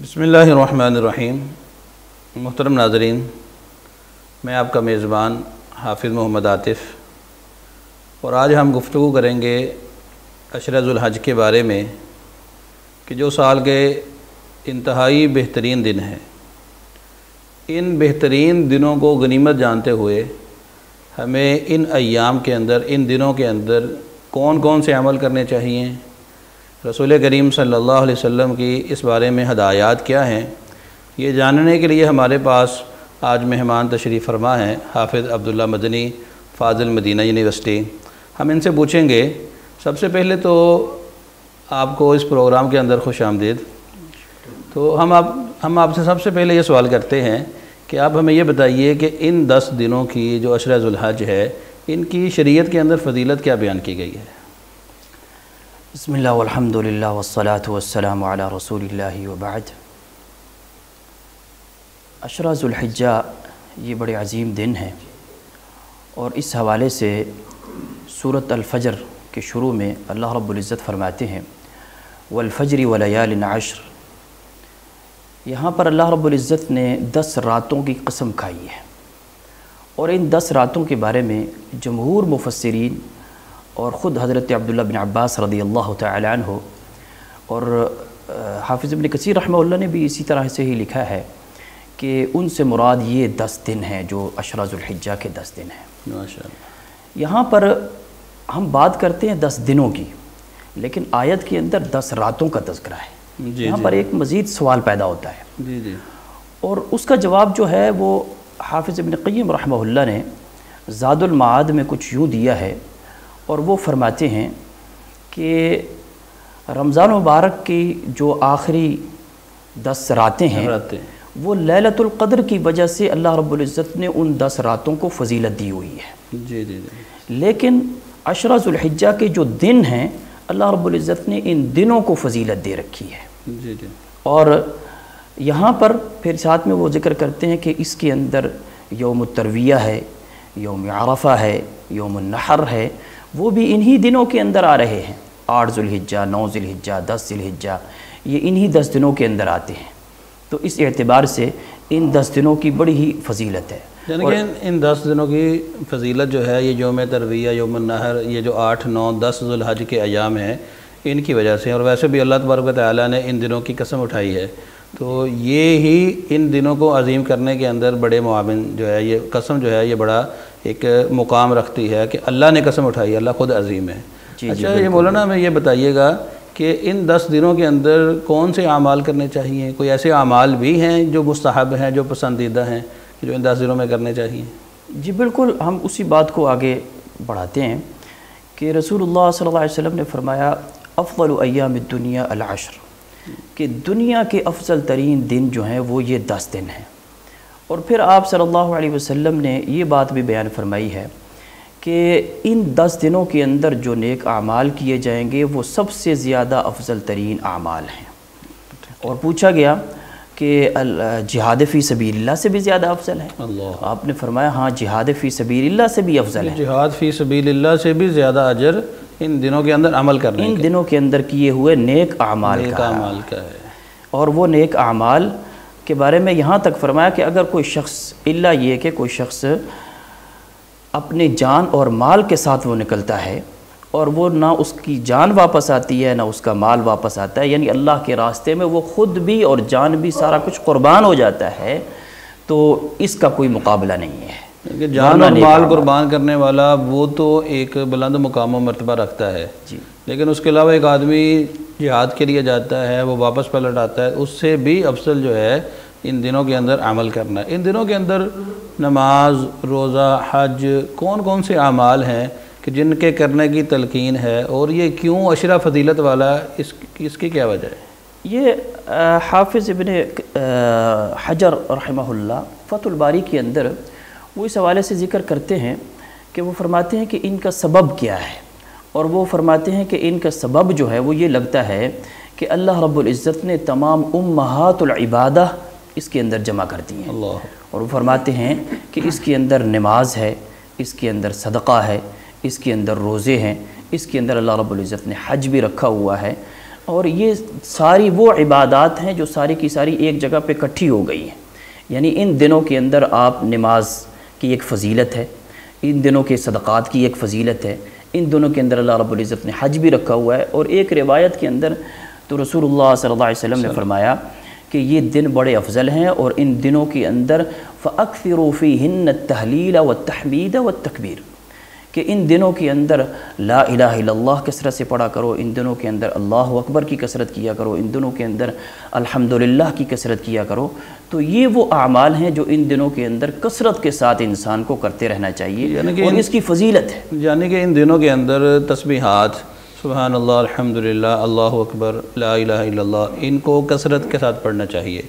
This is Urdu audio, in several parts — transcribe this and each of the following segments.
بسم اللہ الرحمن الرحیم۔ محترم ناظرین، میں آپ کا میزبان حافظ محمد عاطف، اور آج ہم گفتگو کریں گے عشرہ ذو الحج کے بارے میں کہ جو سال کے انتہائی بہترین دن ہیں۔ ان بہترین دنوں کو غنیمت جانتے ہوئے ہمیں ان ایام کے اندر، ان دنوں کے اندر کون کون سے عمل کرنے چاہیے، رسول کریم صلی اللہ علیہ وسلم کی اس بارے میں ہدایات کیا ہیں، یہ جاننے کے لیے ہمارے پاس آج مہمان تشریف فرما ہیں حافظ عبداللہ مدنی، فاضل مدینہ یونیورسٹی۔ ہم ان سے پوچھیں گے، سب سے پہلے تو آپ کو اس پروگرام کے اندر خوش آمدید۔ تو ہم آپ سے سب سے پہلے یہ سوال کرتے ہیں کہ آپ ہمیں یہ بتائیے کہ ان 10 دنوں کی جو عشرہ ذو الحج ہے، ان کی شریعت کے اندر فضیلت کیا بیان کی گئی ہے؟ بسم اللہ والحمد للہ والصلاة والسلام علی رسول اللہ وبعد۔ عشرہ ذو الحجہ یہ بڑے عظیم دن ہیں، اور اس حوالے سے سورۃ الفجر کے شروع میں اللہ رب العزت فرماتے ہیں والفجر ولیال عشر۔ یہاں پر اللہ رب العزت نے 10 راتوں کی قسم کھائی ہے، اور ان 10 راتوں کے بارے میں جمہور مفسرین اور خود حضرت عبداللہ بن عباس رضی اللہ تعالی عنہ اور حافظ ابن کثیر رحمہ اللہ نے بھی اسی طرح سے ہی لکھا ہے کہ ان سے مراد یہ 10 دن ہیں جو عشرہ ذو الحجہ کے 10 دن ہیں۔ ماشاءاللہ۔ یہاں پر ہم بات کرتے ہیں 10 دنوں کی، لیکن آیت کے اندر 10 راتوں کا تذکرہ ہے۔ یہاں پر ایک مزید سوال پیدا ہوتا ہے، اور اس کا جواب جو ہے وہ حافظ ابن قیم رحمہ اللہ نے زاد المعاد میں کچھ یوں دیا ہے، اور وہ فرماتے ہیں کہ رمضان مبارک کی جو آخری 10 راتیں ہیں وہ لیلۃ القدر کی وجہ سے اللہ رب العزت نے ان 10 راتوں کو فضیلت دی ہوئی ہے۔ لیکن عشرہ ذو الحجہ کے جو دن ہیں، اللہ رب العزت نے ان دنوں کو فضیلت دے رکھی ہے۔ اور یہاں پر پھر ساتھ میں وہ ذکر کرتے ہیں کہ اس کے اندر یوم الترویہ ہے، یوم عرفہ ہے، یوم النحر ہے، وہ بھی انہی دنوں کے اندر آ رہے ہیں۔ 8 ذو الحجہ، 9 ذو الحجہ، 10 ذو الحجہ، یہ انہی 10 دنوں کے اندر آتے ہیں۔ تو اس اعتبار سے ان 10 دنوں کی بڑی ہی فضیلت ہے۔ یعنی کہ ان 10 دنوں کی فضیلت جو ہے، یہ یوم ترویہ، یوم النحر، یہ جو 8، 9، 10 ذو الحج کے ایام ہیں، ان کی وجہ سے، اور ویسے بھی اللہ تبارک و تعالیٰ نے ان دنوں کی قسم اٹھائی ہے، تو یہ ہی ان دنوں کو عظیم کرنے کے اندر بڑے معاون جو ہے، یہ قسم جو ہے یہ بڑا ایک مقام رکھتی ہے کہ اللہ نے قسم اٹھائی ہے، اللہ خود عظیم ہے۔ اچھا، یہ مولانا ہمیں یہ بتائیے گا کہ ان 10 دنوں کے اندر کون سے اعمال کرنے چاہیے؟ کوئی ایسے اعمال بھی ہیں جو مستحب ہیں، جو پسندیدہ ہیں، جو ان 10 دنوں میں کرنے چاہیے؟ جی بالکل، ہم اسی بات کو آگے بڑھاتے ہیں کہ رسول اللہ صلی اللہ علیہ وسلم نے فرمایا افضل ایام الدنیا العشر، کہ دنیا کے افضل ترین دن جو ہیں وہ یہ 10 دن ہیں۔ اور پھر آپ صلی اللہ علیہ وسلم نے یہ بات بھی بیان فرمائی ہے کہ ان 10 دنوں کے اندر جو نیک اعمال کیے جائیں گے وہ سب سے زیادہ افضل ترین اعمال ہیں۔ اور پوچھا گیا کہ جہاد فی سبیل اللہ سے بھی زیادہ افضل ہے؟ آپ نے فرمایا ہاں، جہاد فی سبیل اللہ سے بھی افضل ہے۔ جہاد فی سبیل اللہ سے بھی زیادہ اجر ان دنوں کے اندر عمل کرنے، ان دنوں کے اندر کیے ہوئے نیک اعمال کا ہے۔ اور وہ نیک اعمال کے بارے میں یہاں تک فرمایا کہ اگر کوئی شخص، الا یہ کہ کوئی شخص اپنے جان اور مال کے ساتھ وہ نکلتا ہے، اور وہ نہ اس کی جان واپس آتی ہے نہ اس کا مال واپس آتا ہے، یعنی اللہ کے راستے میں وہ خود بھی اور جان بھی سارا کچھ قربان ہو جاتا ہے، تو اس کا کوئی مقابلہ نہیں ہے۔ کہ جان اور مال قربان کرنے والا وہ تو ایک بلند مقام و مرتبہ رکھتا ہے، لیکن اس کے علاوہ ایک آدمی جہاد کے لیے جاتا ہے، وہ واپس پلٹ آتا ہے، اس سے بھی افضل جو ہے ان دنوں کے اندر عمل کرنا ہے۔ ان دنوں کے اندر نماز، روزہ، حج، کون کون سے اعمال ہیں کہ جن کے کرنے کی تلقین ہے، اور یہ کیوں عشرہ فضیلت والا، اس کی کیا وجہ ہے؟ یہ حافظ ابن حجر رحمہ اللہ فتح الباری کے اندر وہ اس حوالے سے ذکر کرتے ہیں کہ وہ فرماتے ہیں کہ ان کا سبب کیا ہے، اور وہ فرماتے ہیں کہ ان کا سبب جو ہے وہ یہ لگتا ہے کہ اللہ رب العزت نے تمام امہات العبادہ اس کے اندر جمع کر دی ہیں۔ اور وہ فرماتے ہیں کہ اس کے اندر نماز ہے، اس کے اندر صدقہ ہے، اس کے اندر روزے ہیں، اس کے اندر اللہ رب العزت نے حج بھی رکھا ہوا ہے، اور یہ ساری وہ عبادات ہیں جو ساری کی ساری ایک جگہ پہ اکٹھی ہو گئی ہیں. یعنی ان دنوں کے اندر آپ نماز کی ایک فضیلت ہے، ان دنوں کے صدقات کی ایک فضیلت ہے، ان دنوں کے اندر اللہ رب العزت نے حج بھی رکھا ہوا ہے. اور ایک روایت کے اندر تو رسول اللہ صلی اللہ علیہ وسلم نے فرمایا کہ یہ دن بڑے افضل ہیں، اور ان دنوں کے اندر فَأَكْثِرُوا فِيهِنَّ التَّهْلِيلَ وَالتَّحْمِيدَ وَالتَّكْبِيرَ، کہ ان دنوں کے اندر لا الہ الا اللہ کثرت سے پڑھا کرو، ان دنوں کے اندر اللہ اکبر کی کثرت کیا کرو، ان دنوں کے اندر الحمدللہ کی کثرت کیا کرو. تو یہ وہ اعمال ہیں جو ان دنوں کے اندر کثرت کے ساتھ انسان کو کرتے رہنا چاہیے، اور اس کی فضیلت ہے. یعنی کہ ان دنوں کے اندر تسبیحات سبحان اللہ الحمدللہ اللہ اکبر لا الہ الا اللہ ان کو کثرت کے ساتھ پڑھنا چاہیے.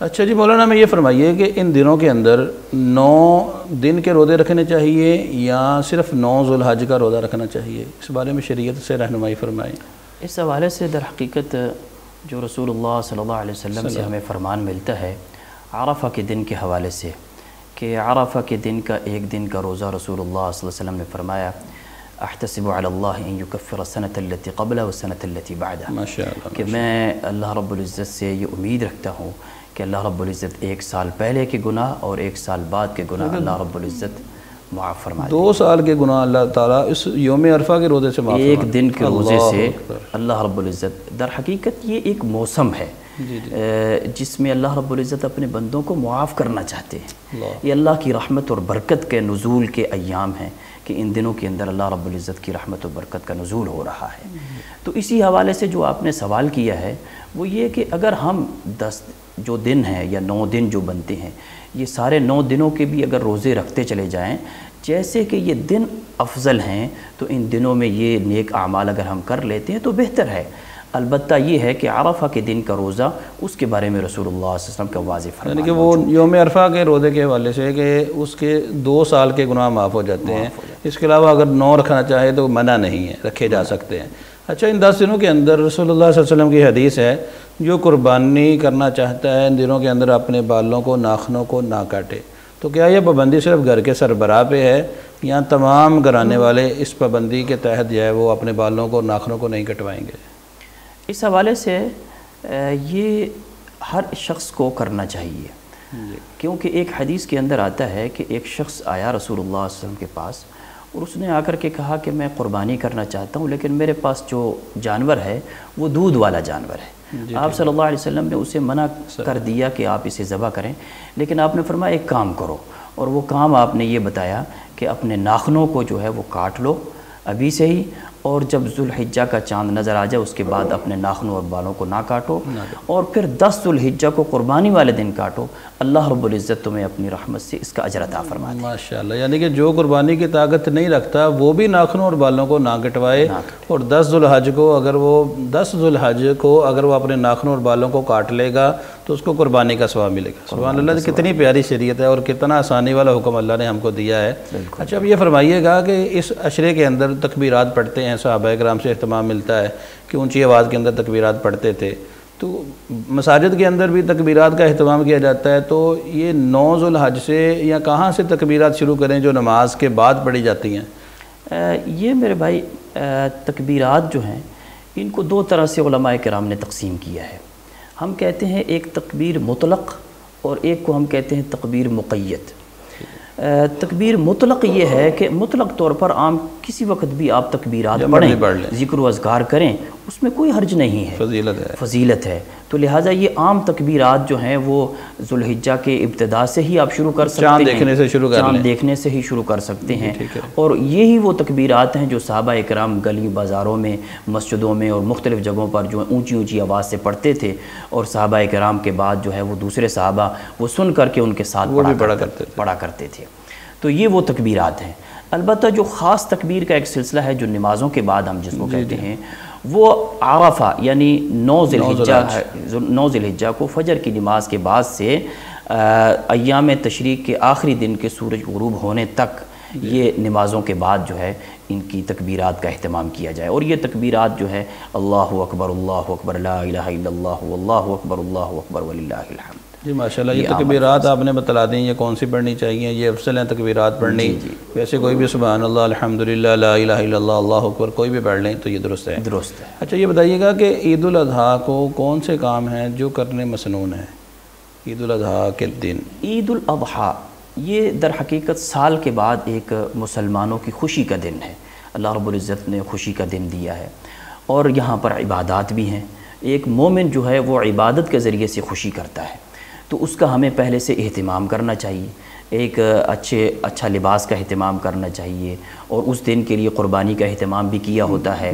اچھا جی مولانا میں یہ فرمائیے کہ ان دنوں کے اندر 9 دن کے روزے رکھنے چاہیے یا صرف 9 ذو الحج کا روزہ رکھنا چاہیے؟ اس بارے میں شریعت سے رہنمائی فرمائیں. اس حوالے سے در حقیقت جو رسول اللہ صلی اللہ علیہ وسلم سے ہمیں فرمان ملتا ہے عرفہ کے دن کے حوالے سے، کہ عرفہ کے دن کا ایک دن کا روزہ رسول اللہ صلی اللہ علیہ وسلم نے فرمایا احتسب علی اللہ ان یکفر السنۃ التی قبلہ والسنۃ التی بعدہ، ماشاءاللہ کہ میں اللہ رب العزت سے یہ امید رکھتا ہوں کہ اللہ رب العزت 1 سال پہلے کے گناہ اور 1 سال بعد کے گناہ اللہ رب العزت معاف فرما دے. 2 سال کے گناہ اللہ تعالیٰ اس یوم عرفہ کے روزے سے معاف فرما دے. ایک دن کے روزے سے اللہ رب العزت. در حقیقت یہ ایک موسم ہے جس میں اللہ رب العزت اپنے بندوں کو معاف کرنا چاہتے ہیں. یہ اللہ کی رحمت اور برکت کے نزول کے ایام ہیں کہ ان دنوں کے اندر اللہ رب العزت کی رحمت و برکت کا نزول ہو رہا ہے. تو اسی حوالے سے جو آپ نے سوال کیا ہے وہ یہ کہ اگر ہم 10 جو دن ہیں یا 9 دن جو بنتے ہیں، یہ سارے 9 دنوں کے بھی اگر روزے رکھتے چلے جائیں جیسے کہ یہ دن افضل ہیں، تو ان دنوں میں یہ نیک اعمال اگر ہم کر لیتے ہیں تو بہتر ہے. البتہ یہ ہے کہ عرفہ کے دن کا روزہ اس کے بارے میں رسول اللہ صلی اللہ علیہ وسلم کا واضح فرمان، یعنی کہ وہ یوم عرفہ کے روزے کے حوالے سے کہ اس کے 2 سال کے گناہ معاف ہو جاتے ہیں. اس کے علاوہ اگر 9 رکھنا چاہے تو منع نہیں ہے، رکھے جا سکتے ہیں. اچھا ان 10 دنوں کے اندر رسول اللہ صلی اللہ علیہ وسلم کی حدیث ہے جو قربانی کرنا چاہتا ہے ان دنوں کے اندر اپنے بالوں کو ناخنوں کو نہ کاٹے. تو کیا یہ پابندی صرف گھر کے سربراہ پہ ہے یا تمام گھرانے والے اس پابندی کے تحت جو ہے وہ اپنے بالوں کو ناخنوں کو نہیں کٹوائیں گے؟ اس حوالے سے یہ ہر شخص کو کرنا چاہیے، کیونکہ ایک حدیث کے اندر آتا ہے کہ ایک شخص آیا رسول اللہ صلی اللہ علیہ وسلم کے پاس اور اس نے آ کر کے کہا کہ میں قربانی کرنا چاہتا ہوں لیکن میرے پاس جو جانور ہے وہ دودھ والا جانور ہے. آپ صلی اللہ علیہ وسلم نے اسے منع کر دیا کہ آپ اسے ذبح کریں، لیکن آپ نے فرمایا ایک کام کرو، اور وہ کام آپ نے یہ بتایا کہ اپنے ناخنوں کو جو ہے وہ کاٹ لو ابھی سے ہی، اور جب ذوالحجہ کا چاند نظر آ جائے اس کے بعد اپنے ناخنوں اور بالوں کو نہ کاٹو، اور پھر 10 ذوالحجہ کو قربانی والے دن کاٹو. اللہ رب العزت تمہیں اپنی رحمت سے اس کا اجر عطا فرما دے. ماشاءاللہ. یعنی کہ جو قربانی کی طاقت نہیں رکھتا وہ بھی ناخنوں اور بالوں کو نہ کٹوائے، اور 10 ذوالحج کو اگر وہ اپنے ناخنوں اور بالوں کو کاٹ لے گا تو اس کو قربانی کا ثواب ملے گا. سبحان اللہ. کتنی پیاری شریعت ہے اور کتنا آسانی والا حکم اللہ نے ہم کو دیا ہے. اچھا اب یہ فرمائیے گا کہ اس عشرے کے اندر تکبیرات پڑھتے ہیں، صحابہ کرام سے اہتمام ملتا ہے کہ اونچی آواز کے اندر تکبیرات پڑھتے تھے، تو مساجد کے اندر بھی تکبیرات کا اہتمام کیا جاتا ہے. تو یہ 9 ذوالحج سے یا کہاں سے تکبیرات شروع کریں جو نماز کے بعد پڑھی جاتی ہیں؟ یہ میرے بھائی تکبیرات جو ہیں ان کو 2 طرح سے علماء کرام نے تقسیم کیا ہے. ہم کہتے ہیں ایک تکبیر مطلق اور ایک کو ہم کہتے ہیں تکبیر مقید. تکبیر مطلق یہ ہے کہ مطلق طور پر عام کسی وقت بھی آپ تکبیرات پڑھیں، ذکر و اذکار کریں، اس میں کوئی حرج نہیں ہے، فضیلت ہے. تو لہٰذا یہ عام تکبیرات جو ہیں وہ ذوالحجہ کے ابتدا سے ہی آپ شروع کر سکتے ہیں، چاند دیکھنے سے ہی شروع کر سکتے ہیں. اور یہی وہ تکبیرات ہیں جو صحابہ کرام گلی بازاروں میں، مسجدوں میں اور مختلف جگہوں پر جو اونچی اونچی آواز سے پڑھتے تھے، اور صحابہ کرام کے بعد جو ہے وہ دوسرے صحابہ وہ سن کر کے ان کے ساتھ پڑھا کرتے تھے. تو یہ وہ تکبیرات ہیں. البتہ جو خاص تکبیر کا ایک سلسلہ ہے جو نمازوں کے بعد ہم جس کو کہتے ہیں وہ عرفہ یعنی 9 ذوالحجہ کو فجر کی نماز کے بعد سے ایام تشریق کے آخری دن کے سورج غروب ہونے تک یہ نمازوں کے بعد جو ہے ان کی تکبیرات کا اہتمام کیا جائے. اور یہ تکبیرات جو ہے اللہ اکبر لا الہ الا اللہ واللہ اکبر وللہ الحمد. جی ماشاءاللہ، یہ تکبیرات آپ نے بتلا دیں یہ کون سی پڑھنی چاہیے، یہ افضل ہیں تکبیرات پڑھنی. ویسے کوئی بھی سبحان اللہ، الحمدللہ، لا الہ الا اللہ، اللہ اکبر کوئی بھی پڑھ لیں تو یہ درست ہے. درست ہے. اچھا یہ بتائیے گا کہ عید الاضحیٰ کو کون سے کام ہیں جو کرنے مسنون ہیں عید الاضحیٰ کے دن؟ عید الاضحیٰ یہ در حقیقت سال کے بعد ایک مسلمانوں کی خوشی کا دن ہے. اللہ رب العزت نے خوشی کا دن دیا ہے اور یہاں پر عبادات بھی ہیں. ایک مومن جو ہے وہ عبادت کے ذریعے سے خوشی کرتا ہے، تو اس کا ہمیں پہلے سے اہتمام کرنا چاہیے. ایک اچھا لباس کا اہتمام کرنا چاہیے اور اس دن کے لیے قربانی کا اہتمام بھی کیا ہوتا ہے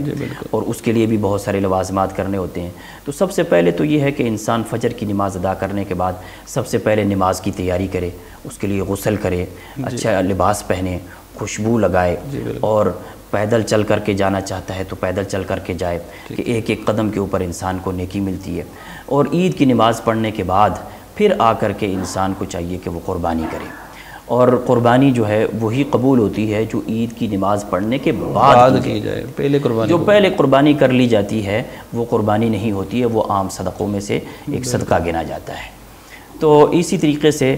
اور اس کے لیے بھی بہت سارے لوازمات کرنے ہوتے ہیں. تو سب سے پہلے تو یہ ہے کہ انسان فجر کی نماز ادا کرنے کے بعد سب سے پہلے نماز کی تیاری کرے، اس کے لیے غسل کرے، اچھا لباس پہنے، خوشبو لگائے اور پیدل چل کر کے جانا چاہتا ہے تو پیدل چل کر کے جائے کہ ایک ایک قدم کے اوپر انسان کو نیکی ملتی ہے. اور عید کی نماز پڑھنے کے بعد پھر آ کر کے انسان کو چاہیے کہ وہ قربانی کرے، اور قربانی جو ہے وہی قبول ہوتی ہے جو عید کی نماز پڑھنے کے بعد کی جائے. پہلے قربانی کر لی جاتی ہے وہ قربانی نہیں ہوتی ہے، وہ عام صدقوں میں سے ایک صدقہ گنا جاتا ہے. تو اسی طریقے سے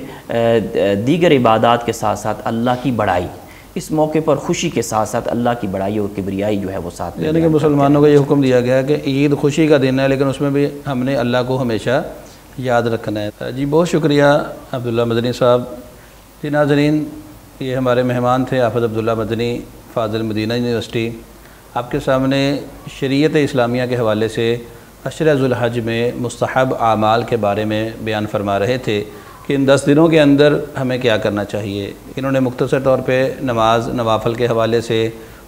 دیگر عبادات کے ساتھ ساتھ اللہ کی بڑائی، اس موقع پر خوشی کے ساتھ ساتھ اللہ کی بڑائی اور کبریائی جو ہے وہ ساتھ میں، یعنی کہ مسلمانوں کو یہ حکم دیا گیا ہے کہ عید خوشی کا دن ہے لیکن اس میں بھی ہم نے اللہ کو ہمیشہ یاد رکھنا ہے. جی بہت شکریہ عبداللہ مدنی صاحب. جی ناظرین، یہ ہمارے مہمان تھے حافظ عبداللہ مدنی، فاضل مدینہ یونیورسٹی. آپ کے سامنے شریعت اسلامیہ کے حوالے سے عشرہ ذو الحج میں مستحب اعمال کے بارے میں بیان فرما رہے تھے کہ ان 10 دنوں کے اندر ہمیں کیا کرنا چاہیے. انہوں نے مختصر طور پہ نماز، نوافل کے حوالے سے،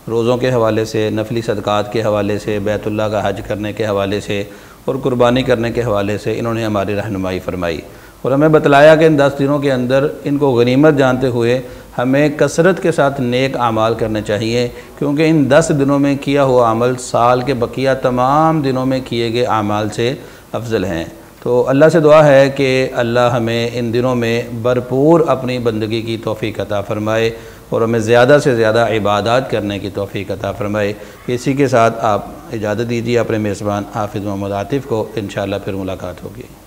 روزوں کے حوالے سے، نفلی صدقات کے حوالے سے، بیت اللہ کا حج کرنے کے حوالے سے اور قربانی کرنے کے حوالے سے انہوں نے ہماری رہنمائی فرمائی اور ہمیں بتلایا کہ ان 10 دنوں کے اندر ان کو غنیمت جانتے ہوئے ہمیں کثرت کے ساتھ نیک اعمال کرنے چاہیے، کیونکہ ان 10 دنوں میں کیا ہوا عمل سال کے بقیہ تمام دنوں میں کیے گئے اعمال سے افضل ہیں. تو اللہ سے دعا ہے کہ اللہ ہمیں ان دنوں میں بھرپور اپنی بندگی کی توفیق عطا فرمائے اور ہمیں زیادہ سے زیادہ عبادات کرنے کی توفیق عطا فرمائے. اسی کے ساتھ آپ اجازت دیجیے اپنے میزبان حافظ محمد عاطف کو، انشاءاللہ پھر ملاقات ہوگی.